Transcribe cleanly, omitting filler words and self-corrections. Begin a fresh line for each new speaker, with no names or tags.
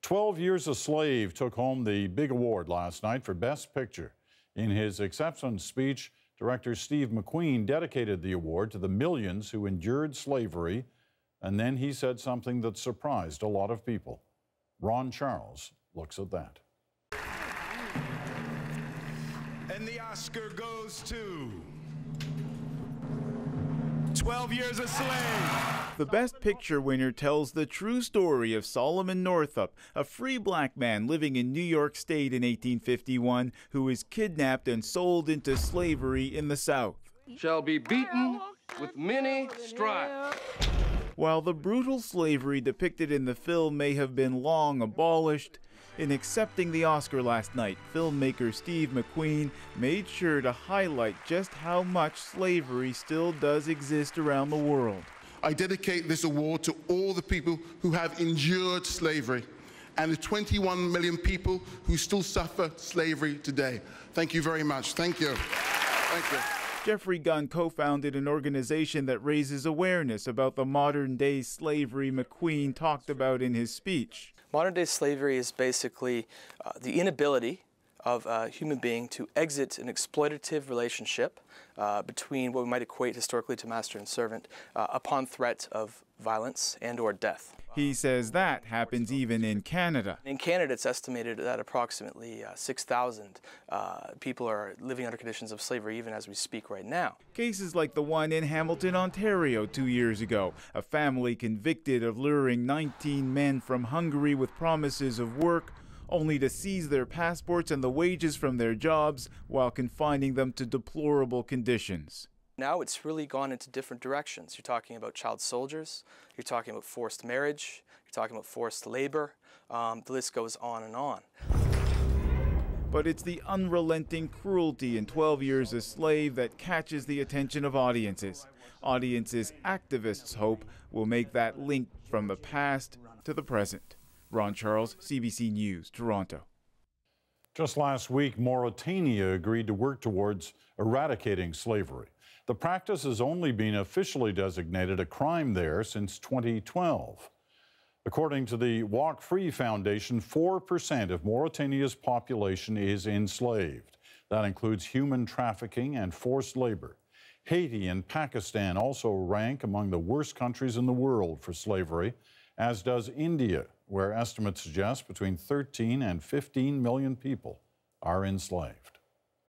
12 Years a Slave took home the big award last night for Best Picture. In his acceptance speech, director Steve McQueen dedicated the award to the millions who endured slavery, and then he said something that surprised a lot of people. Ron Charles looks at that.
And the Oscar goes to 12 Years a Slave.
The Best Picture winner tells the true story of Solomon Northup, a free black man living in New York State in 1851 who was kidnapped and sold into slavery in the South.
Shall be beaten with many stripes.
While the brutal slavery depicted in the film may have been long abolished, in accepting the Oscar last night, filmmaker Steve McQueen made sure to highlight just how much slavery still does exist around the world.
I dedicate this award to all the people who have endured slavery and the 21 million people who still suffer slavery today. Thank you very much. Thank you. Thank you.
Jeffrey Gunn co-founded an organization that raises awareness about the modern-day slavery McQueen talked about in his speech.
Modern-day slavery is basically the inability of a human being to exit an exploitative relationship between what we might equate historically to master and servant upon threat of violence and or death.
He says that happens even in Canada.
In Canada, it's estimated that approximately 6,000 people are living under conditions of slavery even as we speak right now.
Cases like the one in Hamilton, Ontario 2 years ago, a family convicted of luring 19 men from Hungary with promises of work, only to seize their passports and the wages from their jobs while confining them to deplorable conditions.
Now it's really gone into different directions. You're talking about child soldiers, you're talking about forced marriage, you're talking about forced labor, the list goes on and on.
But it's the unrelenting cruelty in 12 Years a Slave that catches the attention of audiences. Audiences activists hope will make that link from the past to the present. Ron Charles, CBC News, Toronto.
Just last week, Mauritania agreed to work towards eradicating slavery. The practice has only been officially designated a crime there since 2012. According to the Walk Free Foundation, 4% of Mauritania's population is enslaved. That includes human trafficking and forced labor. Haiti and Pakistan also rank among the worst countries in the world for slavery, as does India, where estimates suggest between 13 and 15 million people are enslaved.